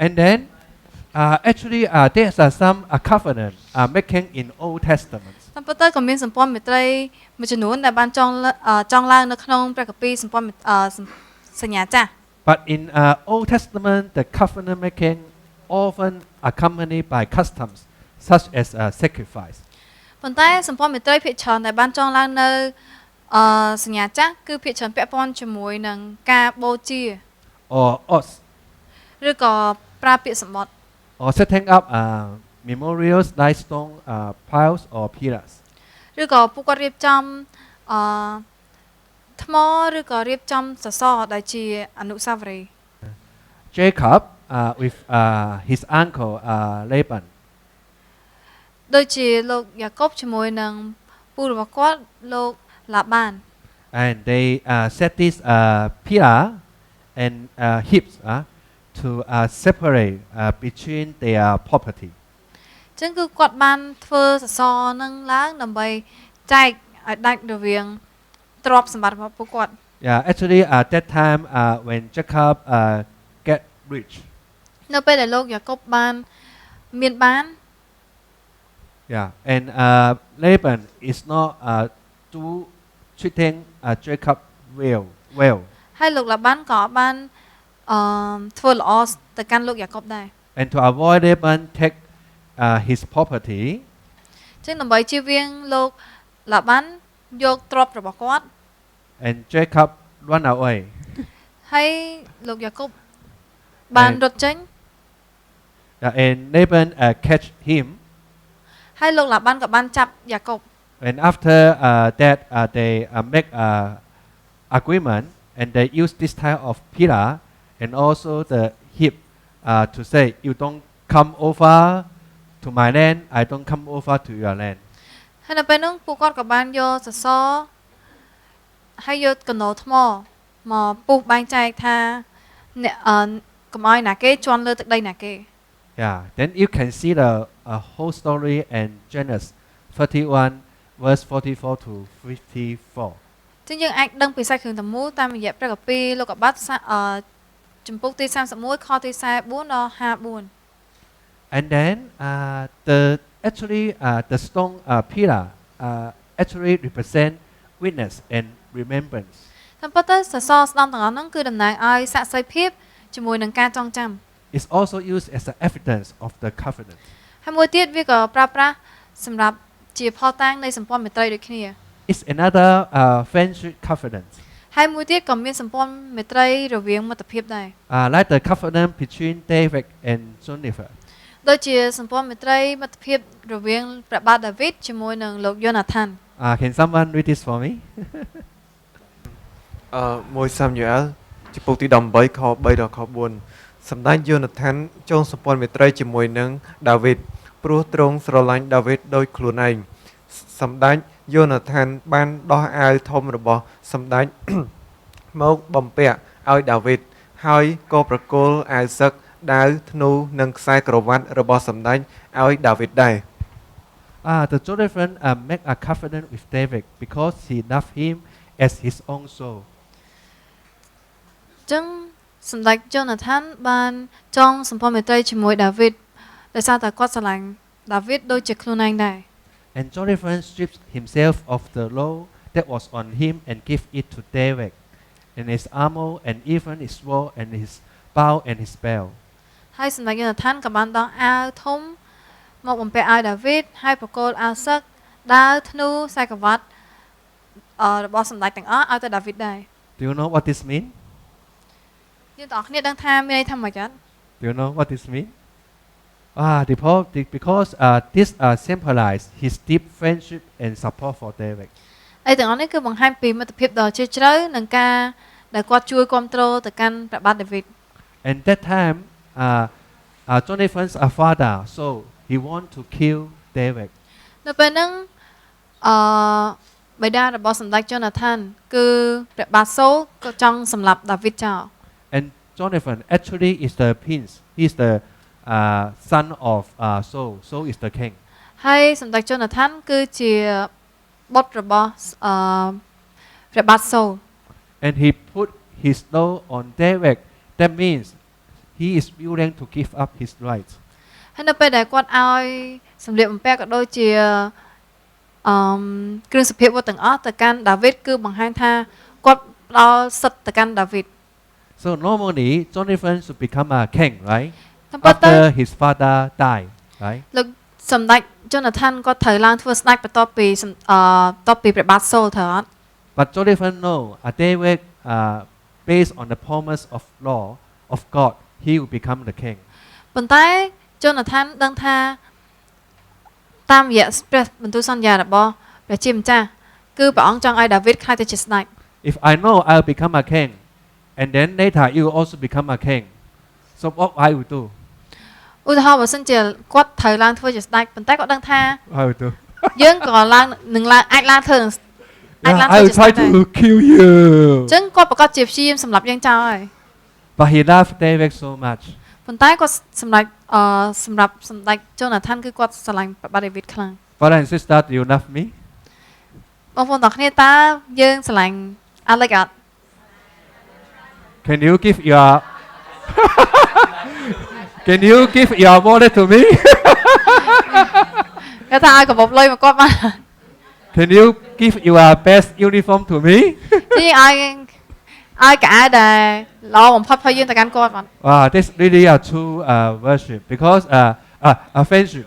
And then actually there's some covenant making in Old Testament. តាមពិតទៅក៏មានសម្ព័ន្ធមេត្រីមួយចំនួនដែលបានចងឡើងនៅក្នុងព្រះគម្ពីរសម្ព័ន្ធសញ្ញាចាស់ But in Old Testament, the covenant making often accompanied by customs such as sacrifice. ប៉ុន្តែសម្ព័ន្ធមេត្រីភាគច្រើនដែលបានចងឡើងនៅសញ្ញាចាស់គឺភាគច្រើនពាក់ព័ន្ធជាមួយនឹងការបូជា or oaths, ឬក៏ប្រើពាក្យសម្បត្តិ or setting up memorials like stone piles or pillars. ឬក៏ពួកគាត់រៀបចំថ្មឬក៏រៀបចំសសរដែលជាអនុស្សាវរីយ៍ Jacob with his uncle Laban. ដូចជាលោកយ៉ាកុបជាមួយនឹងពូរបស់គាត់លោកឡាបាន And they set this pillar and hips to separate between their property. ចឹងគឺគាត់បានធ្វើសសរនឹងឡើងដើម្បីចែកឲ្យដាច់រវាងទ្រព្យសម្បត្តិរបស់ពួកគាត់ Yeah, actually at that time when Jacob get rich. នៅពេលដែលលោកយ៉ាកុបបានមានបាន Yeah, and Laban is not treating Jacob well. ហើយលោកឡាបានក៏បានធ្វើល្អទៅកាន់លោកយ៉ាកុបដែរ And to avoid Laban take his property. ចឹងដើម្បីជៀសវាងលោកឡាបានយកទ្រព្យរបស់គាត់ And Jacob run away. ហើយលោកយ៉ាកុបបានរត់ចេញ And Laban catch him. ហើយលោកឡាបានក៏បានចាប់យ៉ាកុប And after that they make agreement and they use this type of pillar and also the hip to say you don't come over to my land, I don't come over to your land. ហើយនៅពេលនោះពួកគាត់ក៏បានយកសសរហើយយកកណោថ្មមកពុះបែងចែកថាអ្នកកុំឲ្យណាគេជន់លើទឹកដីណាគេ Yeah, then you can see the whole story and Genesis 31 verse 44 to 54. ចឹងយើងអាចដឹងពីសាច់រឿងទាំងមូលតាមរយៈព្រះគម្ពីរលោកុបាទចំពុកទី31ខទី44ដល់54 And then the stone pillar actually represent witness and remembrance. តាមពិតទៅសសរស្ដំទាំងអស់ហ្នឹងគឺតំណាងឲ្យសាក្សីភាពជាមួយនឹងការចងចាំ It's also used as an evidence of the covenant. ហើយមួយទៀតវាក៏ប្រើប្រាស់សម្រាប់ជាភស្តុតាងនៃសម្ព័ន្ធមេត្រីដូចគ្នា It's another friendship covenant. ហើយមួយទៀតក៏មានសម្ព័ន្ធមេត្រីរវាងមិត្តភាពដែរ Like the covenant between David and Jonathan. ដូចជាសម្ព័ន្ធមេត្រីមិត្តភាពរវាងព្រះបាទដាវីតជាមួយនឹងលោកយ៉ូណាថាន Can someone read this for me? មួយសាមយូអែលចំពុកទី18ខ3ដល់ខ4សម្ដេចយ៉ូណាថានចងសម្ព័ន្ធមេត្រីជាមួយនឹងដាវីតព្រោះទ្រង់ស្រឡាញ់ដាវីតដោយខ្លួនឯងសម្ដេចយ៉ូណាថានបានដោះអាវធំរបស់សម្ដេច មកបំពាក់ឲ្យដាវីតហើយក៏ប្រគល់អាវសឹកដាវធ្នូនិងខ្សែក្រវ៉ាត់របស់សម្ដេចឲ្យដាវីតដែរ The Jonathan make a covenant with David because he loved him as his own soul. ចឹងសម្ដេចយ៉ូណាថានបានចងសម្ព័ន្ធមេត្រីជាមួយដាវីតដោយសារតែគាត់ស្រឡាញ់ដាវីតដូចជាខ្លួនឯងដែរ And Jonathan stripped himself of the law that was on him and gave it to David, and his armor and even his sword and his bow and his belt. ហើយសម្ដេចយ៉ូណាថានក៏បានដោះអាវធំមកបំពាក់ឲ្យដាវីតហើយប្រគល់អាវសឹកដាវធ្នូខ្សែក្រវ៉ាត់របស់សម្ដេចទាំងអស់ឲ្យទៅដាវីតដែរ Do you know what this means? យើងទាំងអស់គ្នាដឹងថាមានន័យថាម៉េចអត់ Do you know what this means? Because this symbolize his deep friendship and support for David. អីទាំងអស់នេះគឺបង្ហាញពីមិត្តភាពដ៏ជ្រាលជ្រៅនិងការដែលគាត់ជួយគ្រប់គ្រងទៅកាន់ព្រះបាទដាវីត And that time, Jonathan's father, so he want to kill David. នៅពេលហ្នឹងបិតារបស់សម្ដេចយ៉ូណាថានគឺព្រះបាទសូលក៏ចង់សម្លាប់ដាវីតចោល And Jonathan actually is the prince. He's the son of Saul. Saul is the king. ហើយសម្ដេចយ៉ូណាថានគឺជាបុត្ររបស់ព្រះបាទសូល And he put his law on David. That means he is willing to give up his rights. ហើយនៅពេលដែលគាត់ឲ្យសម្លៀកបំពាក់ក៏ដូចជាគ្រឿងសព្វាវុធទាំងអស់ទៅកាន់ដាវីតគឺបង្ហាញថាគាត់ផ្ដល់សិទ្ធិទៅកាន់ដាវីត So normally Jonathan should become a king, right? តាមពិតទៅ After his father died, right? លោកសម្ដេច Jonathan គាត់ត្រូវឡើងធ្វើស្ដេចបន្ទាប់ពីព្រះបាទសូលត្រូវអត់ But Jonathan know David based on the promise of law of God, he will become the king. ប៉ុន្តែ Jonathan ដឹងថាតាមរយៈព្រះបន្ទូលសន្យារបស់ព្រះជាម្ចាស់គឺព្រះអង្គចង់ឲ្យដាវីតក្លាយទៅជាស្ដេច If I know I'll become a king, and then later you will also become a king, so what I will do? ឧទាហរណ៍បើសិនជាគាត់ត្រូវឡើងធ្វើជាស្ដេចប៉ុន្តែគាត់ដឹងថា I will do. យើងក៏ឡើងនឹងឡើងអាចឡើងធ្វើអាចឡើង I ធ្វើ will ជាស្ដេ try ចដែរ to kill you. អញ្ចឹងគាត់ប្រកាសជាព្យាយាមសម្លាប់យើងចោលហើយ But he loved David so much. ប៉ុន្តែគាត់សម្រាប់សម្ដេច Jonathan គឺគាត់ស្រឡាញ់ព្រះបាទ David ខ្លាំង Brother and sister, do you love me? បងប្អូនទាំងគ្នាតើយើងស្រឡាញ់ Alex អត់ Can you give your Can you give your wallet to me? គាត់ថាឲ្យកបលុយមកគាត់មក Can you give your best uniform to me? ជាឲ្យកៅអៅដែលល្អបំផុតឲ្យយើងទៅកាន់គាត់មក Wow, this really a true worship because a friendship.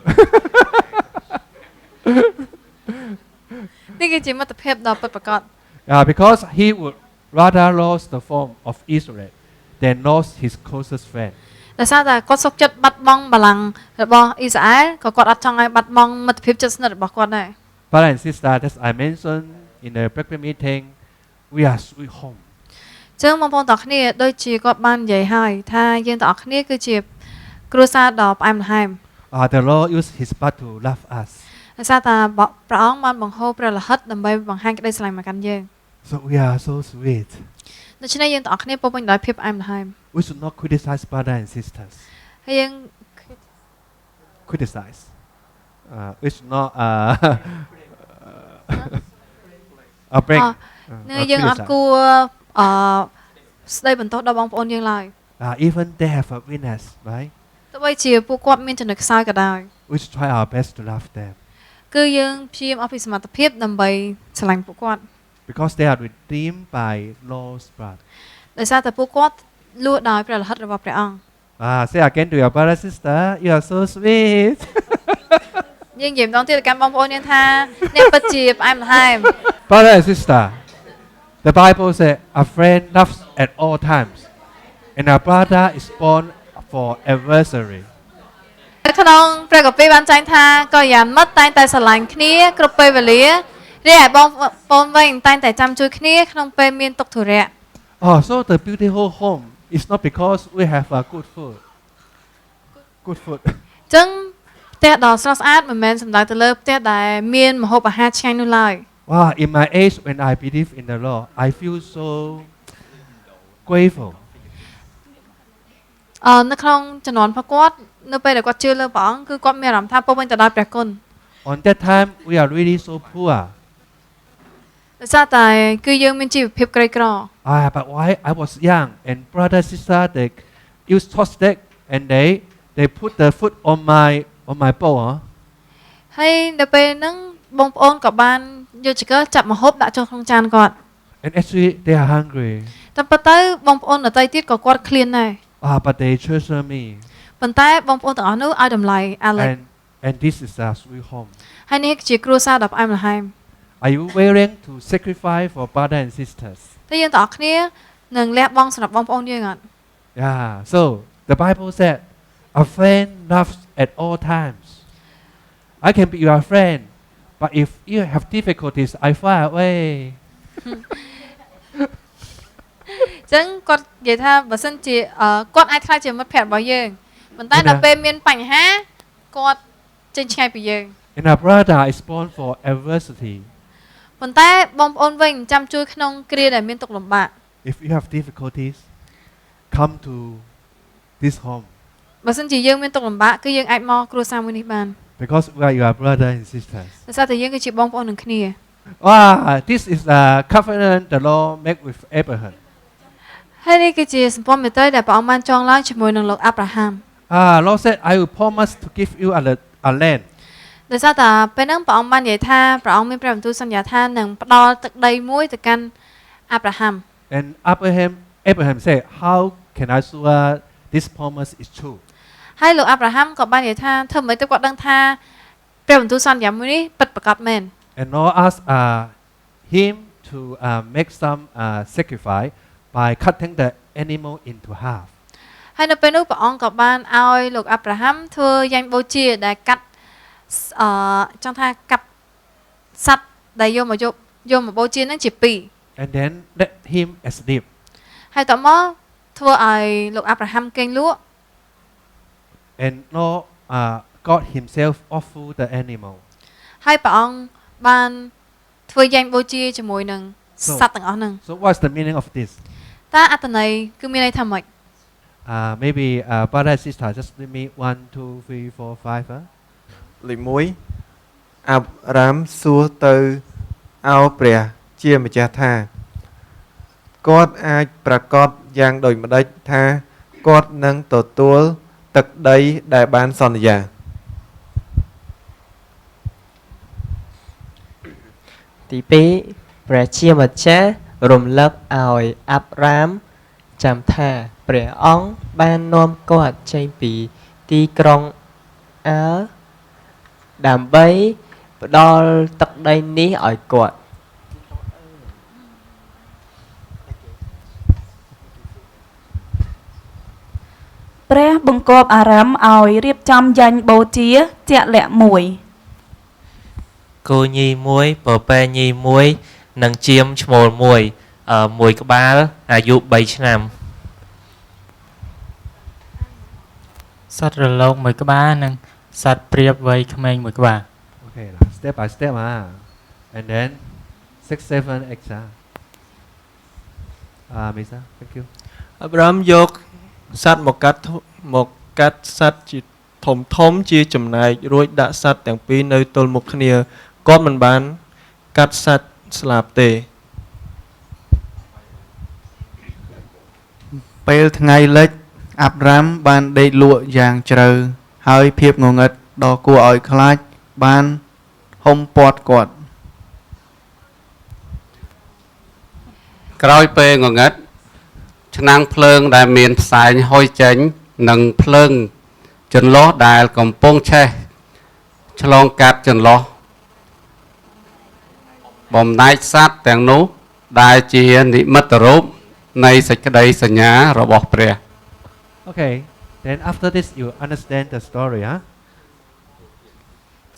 នេះគឺជាមិត្តភាពដ៏ពិតប្រាកដ Because he would rather lose the form of Israel than lose his closest friend. ដោយសារតែគាត់សុខចិត្តបាត់បង់បល្ល័ង្ករបស់អ៊ីស្រាអែលក៏គាត់អត់ចង់ឲ្យបាត់បង់មិត្តភាពជិតស្និទ្ធរបស់គាត់ដែរ Brother and sister, as I mentioned in the breakfast meeting, we are sweet home. ចឹងបងប្អូនទាំងគ្នាដូចជាគាត់បាននិយាយហើយថាយើងទាំងអស់គ្នាគឺជាគ្រួសារដ៏ផ្អែមល្ហែម The Lord used His blood to love us. ដោយសារតែព្រះអង្គបានបង្ហូរព្រះលិខិតដើម្បីបង្ហាញក្តីស្រឡាញ់មកកាន់យើង So we are so sweet. ដូច្នេះយើងទាំងអស់គ្នាពោរពេញដោយភាពផ្អែមល្ហែម We should not criticize brother and sisters. ហើយយើង Criticize. We should not bring. នឹងយើងអត់គួរស្ដីបន្ទោសដល់បងប្អូនយើងឡើយ Even they have a weakness, right? ទោះបីជាពួកគាត់មានចំណុចខ្សោយក៏ដោយ We should try our best to love them គឺយើងព្យាយាមអស់ពីសមត្ថភាពដើម្បីស្រឡាញ់ពួកគាត់ because they are redeemed by Lord's blood. ដោយសារតែពួកគាត់លួសដោយព្រះលិខិតរបស់ព្រះអង្គ Say again to your brother sister, you are so sweet. យើងនិយាយម្ដងទៀតទៅកាន់បងប្អូនយើងថាអ្នកពិតជាផ្អែមល្ហែម Brother and sister, the Bible says a friend loves at all times, and a brother is born for adversary. ក្នុងព្រះគម្ពីរបានចែងថាកល្យាណមិត្តតែងតែស្រឡាញ់គ្នាគ្រប់ពេលវេលារីឯបងប្អូនវិញតែងតែចាំជួយគ្នាក្នុងពេលមានទុក្ខធុរៈ Oh, so the beautiful home is not because we have a good food. Good food. អញ្ចឹងផ្ទះដ៏ស្រស់ស្អាតមិនមែនសំដៅទៅលើផ្ទះដែលមានម្ហូបអាហារឆ្ងាញ់នោះឡើយ Wow, in my age when I believe in the Lord, I feel so grateful. នៅក្នុងជំនាន់របស់គាត់នៅពេលដែលគាត់ជឿលើព្រះអង្គគឺគាត់មានអារម្មណ៍ថាពោរពេញទៅដោយព្រះគុណ On that time, we are really so poor. ដោយសារតែគឺយើងមានជីវភាពក្រីក្រ But why I was young and brother sister they use chopstick and they put the food on my bowl. ហើយដល់ពេលហ្នឹងបងប្អូនក៏បានយកចង្កឹះចាប់ម្ហូបដាក់ចូលក្នុងចានគាត់ And actually they are hungry. តែប៉ុន្តែបងប្អូនដទៃទៀតក៏គាត់ឃ្លានដែរ But they treasure me. ប៉ុន្តែបងប្អូនទាំងអស់នោះឲ្យតម្លៃ Alex And this is a sweet home. ហើយនេះជាគ្រួសារដ៏ផ្អែមល្ហែម Are you willing to sacrifice for brother and sisters? តែយើងទាំងអស់គ្នានឹងលះបង់សម្រាប់បងប្អូនយើងអត់ Yeah. So the Bible said, a friend loves at all times. I can be your friend, but if you have difficulties, I far away. ចឹងគាត់និយាយថាបើសិនជាគាត់អាចខ្លាចជាមិត្តភក្តិរបស់យើងប៉ុន្តែដល់ពេលមានបញ្ហាគាត់ចេញឆ្ងាយពីយើង And a brother is born for adversity. ប៉ុន្តែបងប្អូនវិញចាំជួយក្នុងគ្រាដែលមានទុក្ខលំបាក If you have difficulties, come to this home. បើសិនជាយើងមានទុក្ខលំបាកគឺយើងអាចមកគ្រួសារមួយនេះបាន Because we are your brother and sisters. ដោយសារតែយើងគឺជាបងប្អូននឹងគ្នា This is a covenant the Lord made with Abraham. ហើយនេះគឺជាសម្ព័ន្ធមេត្រីដែលព្រះអង្គបានចងឡើងជាមួយនឹងលោកអាប់រ៉ាហាំ Lord said, I will promise to give you a land. ដោយសារតែពេលហ្នឹងព្រះអង្គបាននិយាយថាព្រះអង្គមានព្រះបន្ទូលសន្យាថានឹងផ្ដល់ទឹកដីមួយទៅកាន់អាប់រ៉ាហាំ And Abraham said, how can I sure this promise is true? ហើយលោកអាប់រ៉ាហាំក៏បាននិយាយថាធ្វើម៉េចទៅគាត់ដឹងថាព្រះបន្ទូលសន្យាមួយនេះពិតប្រាកដមែន And Lord asked him to make some sacrifice by cutting the animal into half. ហើយនៅពេលនោះព្រះអង្គក៏បានឲ្យលោកអាប់រ៉ាហាំធ្វើយ៉ាញ់បូជាដែលកាត់ចង់ថាកាប់សត្វដែលយកមកបូជានឹងជាពីរ And then let him asleep. ហើយតមកធ្វើឲ្យលោកអាប់រ៉ាហាំគេងលក់ And Lord God himself offered the animal. ហើយព្រះអង្គបានធ្វើយ៉ាញ់បូជាជាមួយនឹងសត្វទាំងអស់ហ្នឹង So what's the meaning of this? តើអត្ថន័យគឺមានន័យថាម៉េច Maybe brother and sister, just give me 1, 2, 3, 4, 5. លេខ1អាប់រ៉ាមសួរទៅអោព្រះជាម្ចាស់ថាគាត់អាចប្រកាសយ៉ាងដូចម្ដេចថាគាត់នឹងទទួលទឹកដីដែលបានសន្យា ទី2ព្រះជាម្ចាស់រំលឹកឲ្យអាប់រ៉ាមចាំថាព្រះអង្គបាននាំគាត់ចេញពីទីក្រុងអើដើម្បីផ្ដល់ទឹកដីនេះឲ្យគាត់ ព្រះបង្គាប់អារ៉ាំឲ្យរៀបចំយ៉ាញ់បូជាជាក់លាក់មួយ គោញីមួយពពែញីមួយនិងជៀមឈ្មោលមួយមួយក្បាលអាយុ3ឆ្នាំ សត្វរលកមួយក្បាលនិងសត្វព្រាបវ័យក្មេងមួយក្បាល Okay, step by step. And then 6, 7, extra. Misa, thank you. អាប់រ៉ាមយកសត្វមកកាត់សត្វជាធំជាចំណែករួចដាក់សត្វទាំងពីរនៅទល់មុខគ្នាគាត់មិនបានកាត់សត្វស្លាប់ទេ ពេលថ្ងៃលិចអាប់រ៉ាមបានដេកលក់យ៉ាងជ្រៅហើយភាពងងឹតដ៏គួរឲ្យខ្លាចបានហុំព័ទ្ធគាត់ ក្រោយពេលងងឹតឆ្នាំងភ្លើងដែលមានផ្សែងហុយចេញនិងភ្លើងចន្លោះដែលកំពុងឆេះឆ្លងកាត់ចន្លោះបំណែកសត្វទាំងនោះដែលជានិមិត្តរូបនៃសេចក្តីសញ្ញារបស់ព្រះ Okay, then after this you understand the story, huh?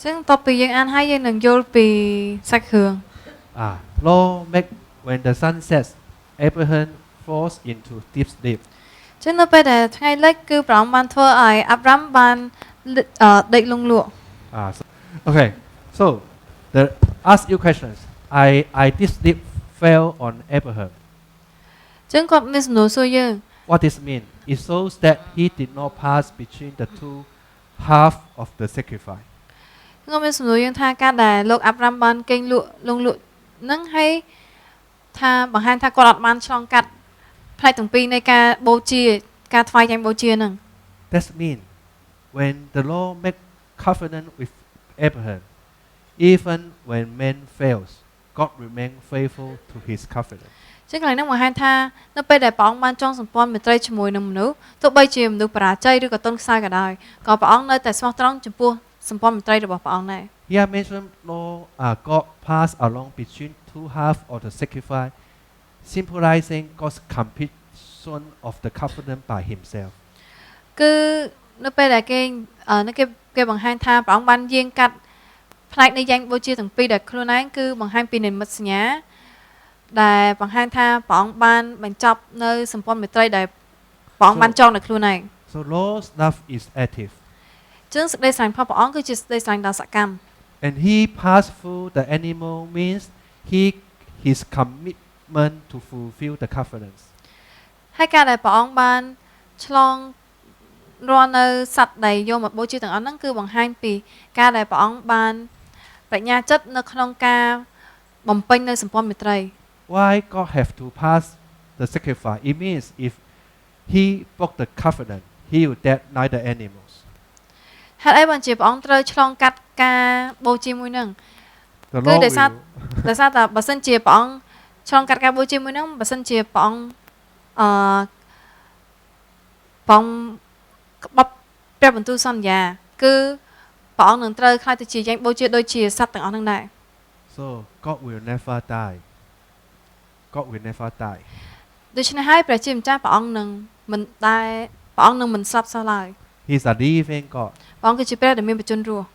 ចឹងតបពីយើងអានហើយយើងនឹងយល់ពីសាច់រឿង Lord make when the sun sets, Abraham falls into deep sleep. ចឹងនៅពេលដែលថ្ងៃលិចគឺព្រះអង្គបានធ្វើឲ្យអាប់រ៉ាំបានដេកលង់លក់ Okay, so the ask you questions. I this sleep fell on Abraham. ចឹងគាត់មានសំណួរសួរយើង What this mean? It shows that he did not pass between the two half of the sacrifice. ខ្ញុំមានសំណួរយើងថាការដែលលោកអាប់រ៉ាំបានគេងលក់លង់លក់ហ្នឹងហើយថាបង្ហាញថាគាត់អត់បានឆ្លងកាត់ផ្នែកទាំងពីរនៃការបូជាការថ្វាយយ៉ាញ់បូជាហ្នឹង That mean when the Lord make covenant with Abraham, even when man fails, God remain faithful to his covenant. ចឹងកន្លែងហ្នឹងបង្ហាញថានៅពេលដែលព្រះអង្គបានចងសម្ព័ន្ធមេត្រីជាមួយនឹងមនុស្សទោះបីជាមនុស្សបរាជ័យឬក៏ទន់ខ្សោយក៏ដោយក៏ព្រះអង្គនៅតែស្មោះត្រង់ចំពោះសម្ព័ន្ធមេត្រីរបស់ព្រះអង្គដែរ Here mentioned Lord God passed along between two halves of the sacrifice, symbolizing God's completion of the covenant by Himself. គឺនៅពេលដែលគេបង្ហាញថាព្រះអង្គបានយាងកាត់ផ្នែកនៃយ៉ាញ់បូជាទាំងពីរដែលខ្លួនឯងគឺបង្ហាញពីនិមិត្តសញ្ញាដែលបង្ហាញថាព្រះអង្គបានបញ្ចប់នៅសម្ព័ន្ធមេត្រីដែលព្រះអង្គបានចងនៅខ្លួនឯង So Lord's love is active. ចឹងសេចក្តីស្រឡាញ់របស់ព្រះអង្គគឺជាសេចក្តីស្រឡាញ់ដ៏សកម្ម And He passed through the animal means His commitment to fulfill the covenants. ហើយការដែលព្រះអង្គបានឆ្លងរាល់នៅសត្វដែលយកមកបូជាទាំងអស់ហ្នឹងគឺបង្ហាញពីការដែលព្រះអង្គបានបញ្ញាចិត្តនៅក្នុងការបំពេញនៅសម្ព័ន្ធមេត្រី Why God have to pass the sacrifice. It means if he broke the covenant, he will dead like the animals. ហេតុអីបានជាព្រះអង្គត្រូវឆ្លងកាត់ការបូជាមួយនឹង The គឺ Lord ដោយសារ will, ដោយសារតែបើសិនជាព្រះអង្គឆ្លងកាត់ការបូជាមួយនឹងបើសិនជាព្រះអង្គអឺព្រះអង្គក្បត់ព្រះបន្ទូលសន្យាគឺព្រះអង្គនឹងត្រូវខ្លាចទៅជាយ៉ាងបូជាដូចជាសត្វទាំងអស់នឹងដែរ so God will never die. God will never die. ដូច្នេះហើយព្រះជាម្ចាស់ព្រះអង្គនឹងមិនដែលព្រះអង្គនឹងមិនស្លាប់សោះឡើយ He's a living God. ព្រះអង្គគឺជាព្រះដែលមានបជនរស់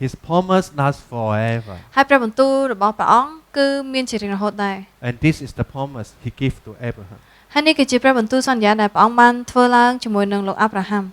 His promise lasts forever. ហើយព្រះបន្ទូលរបស់ព្រះអង្គគឺមានជារៀងរហូតដែរ And this is the promise he gave to Abraham. ហើយនេះគឺជាព្រះបន្ទូលសន្យាដែលព្រះអង្គបានធ្វើឡើងជាមួយនឹងលោកអាប់រ៉ាហាំ